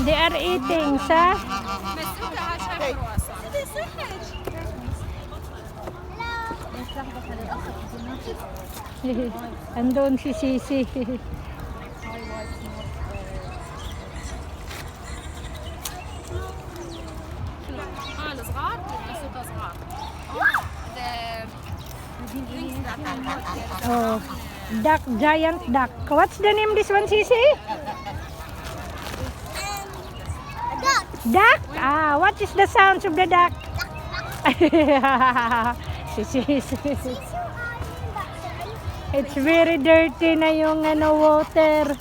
They are eating sa andun si Sisi. الصغار السوق صغار Oh, duck, giant duck. What's the name this one, Sisi? Duck. Duck? Ah, what is the sounds of the duck? Sisi. It's very dirty na yung ano, water.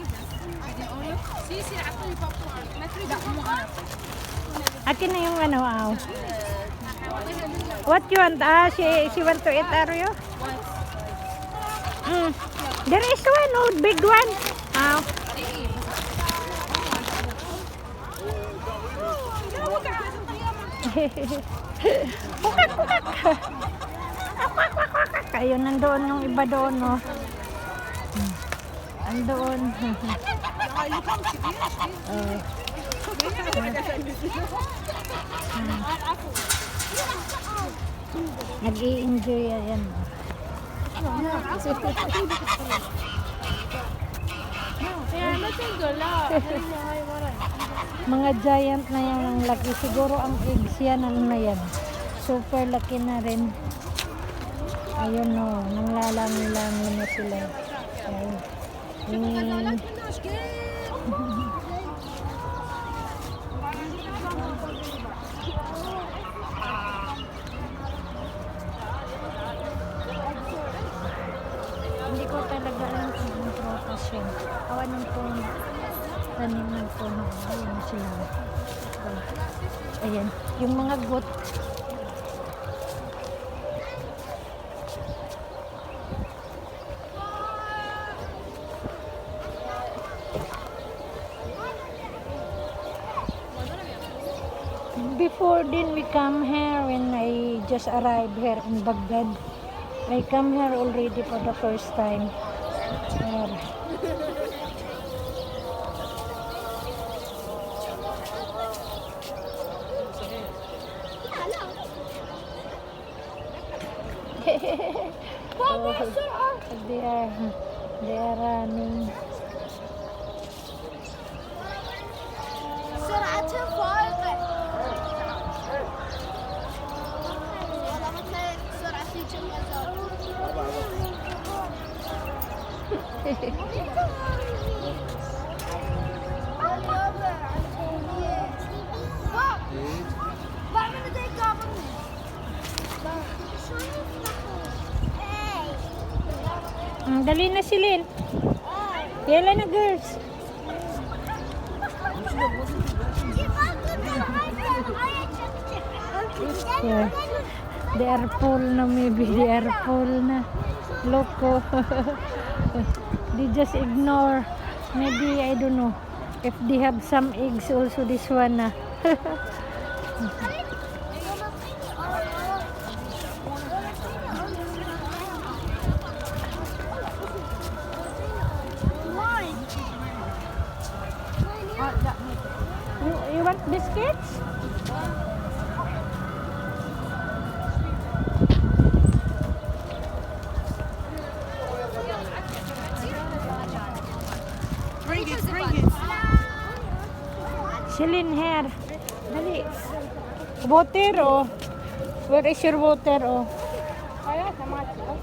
Akin na yung ano, aw. What you want? Ah, she want to eat, are you? There is one, oh, big one. Aw. Kukak, kukak. Ayun, nandoon yung iba doon, oh. Andoon. Nag-i-enjoy yan. Mga giant na yan ang laki. Siguro ang eggs yan, ano na yan. Super laki na rin. Ayun o, nanglalangi-langi na sila. Ayun. Hindi ko talaga alam kung ang protas yun. Awan ng puno. Tanim ng puno. Ayan sila. Ayan. Yung mga goat. Before then we come here when I just arrived here in Baghdad. I come here already for the first time. Here. They are running. سرعتها فائقة. والله مثلا سرعتي كم Dali na si Lynn. Yala na, girls. Yeah. They are full na, maybe. They are full na. Loko. They just ignore. Maybe, I don't know. If they have some eggs also, this one na. You want biscuits? Bring it. Celine here. Dali. Water, oh. Where is your water, oh?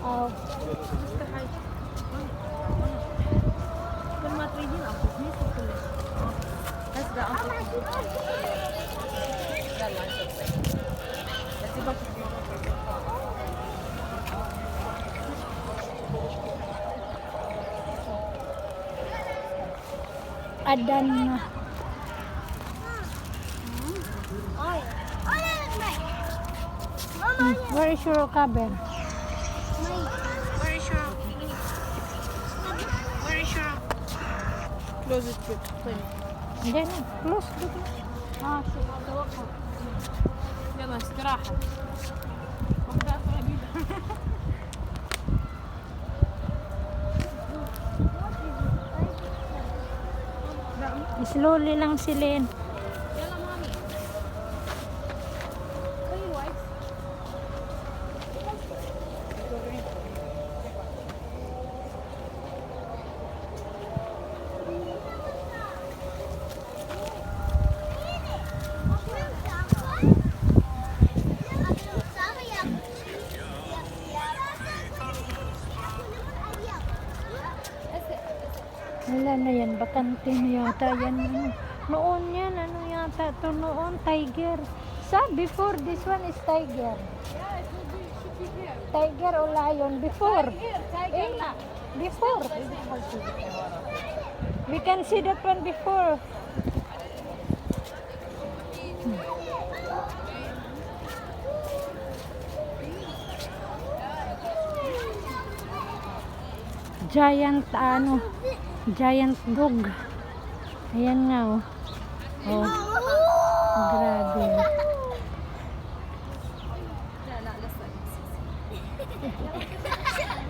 Oh. Adan na. Where is your cabin? Close it, please. Diyan na. Close. يلا استراحة. Slowly lang si Lynn. يلا مامي. خلي وايت. Wala na yan, bakante na yata yan. Noon yan, ano yata to noon, tiger. Before, this one is tiger. Tiger o lion, before. Eh, before. We can see that one before. Giant, giant dog. Ayan nga, oh. Oh, grabe.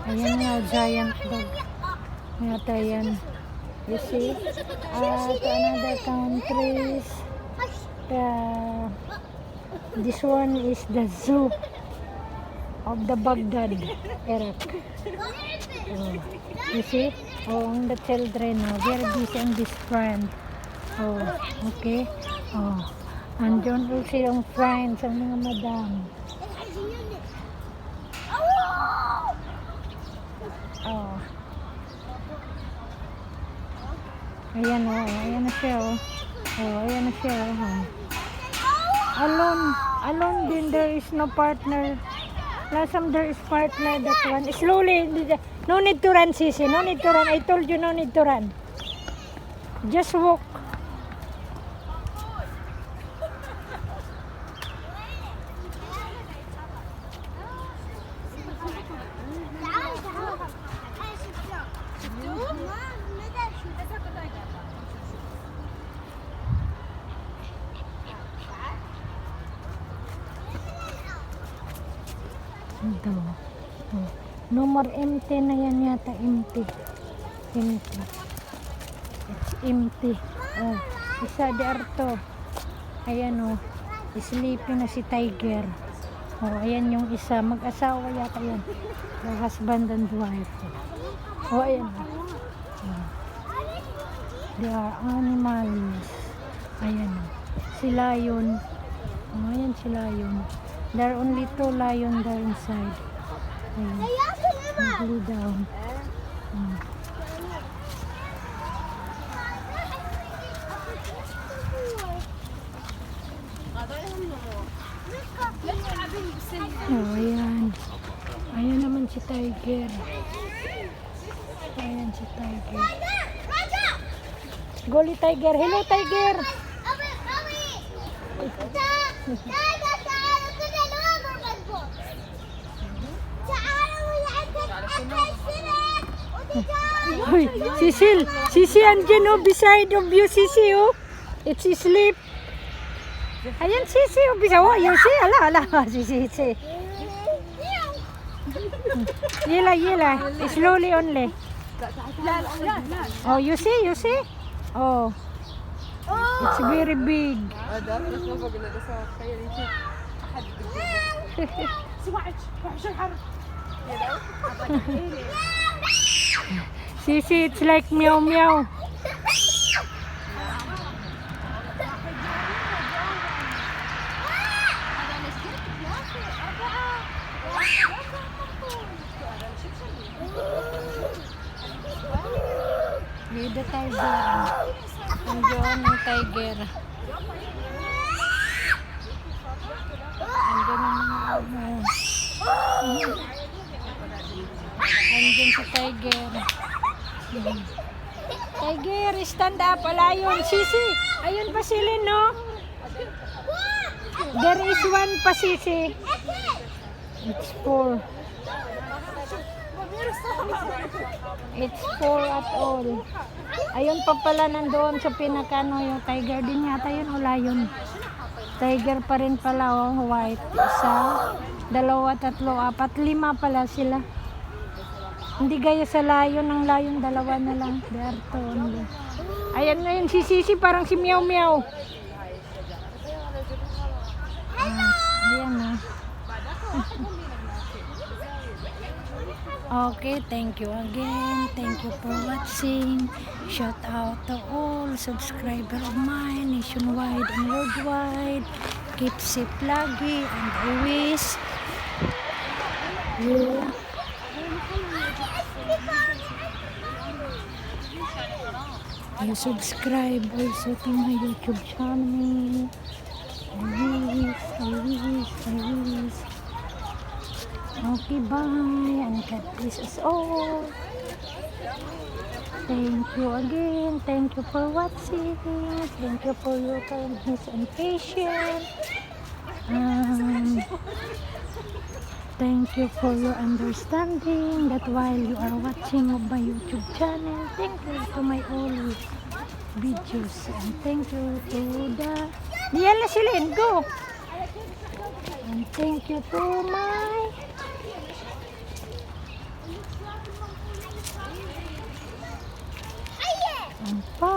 Ayan nga, giant dog. Yata yan. You see? To another countries. This one is the zoo of the Baghdad, Iraq. Oh, you see? Oh, the children, very busy and this friend. Oh, okay. Oh, andyan po silang friends, ang mga madam. Oh. Ayan, oh. Ayan na siya, oh. Oh, ayan na siya, oh. Alone din, there is no partner. Last time there is partner, that one. Slowly, no need to run, Sisi. No need to run. I told you no need to run. Just walk. Ito. Oh. No more empty na yan yata. Empty. Empty. It's empty. Oh. Isa to. Ayan, oh. Sleeping na si Tiger. Oh, ayan yung isa. Mag-asawa yata yan. The husband and wife. Oh, ayan. Oh. They are animals. Ayan, oh. Si lion. Oh, ayan si lion. There are only 2 lion there inside. Ayan. Glue down. Oh, ayan. Ayan naman si Tiger. Ayan si Tiger. Goli Tiger. Hello, Tiger. Uy, Sisi andyan, oh, beside of you, Sisi, oh. It's sleep. Ayan, Sisi, oh, beside, oh, you see, ala, Sisi. Yela, slowly only. Oh, you see? Oh. It's very big. Sisi, it's like meow meow. With the tiger. Nandiyon yung tiger. Nandiyon nandiyon si tiger. Tiger, stand up, alayon. Sisi, ayun pa sila, no? There is one pa, Sisi. It's 4. It's 4 at all. Ayun pa pala nandoon sa pinakano yung tiger din yata yun o lion. Tiger pa rin pala, oh, white. 1, 2, 3, 4, 5 pala sila. Hindi gaya sa layon, ang layon dalawa na lang. They are two only. Ayan na yun, si Sisi parang si Meow Meow. Ayan na. Okay, thank you again. Thank you for watching. Shout out to all subscriber of mine, nationwide and worldwide. Keep safe lagi, and I wish you subscribe also to my YouTube channel. I wish. Okay, bye, and God bless us all. Thank you again. Thank you for watching. Thank you for your kindness and patience. Thank you for your understanding that while you are watching of my YouTube channel. Thank you to my all videos. And thank you to the... Diyan na Celine, go! And thank you to my... And bye.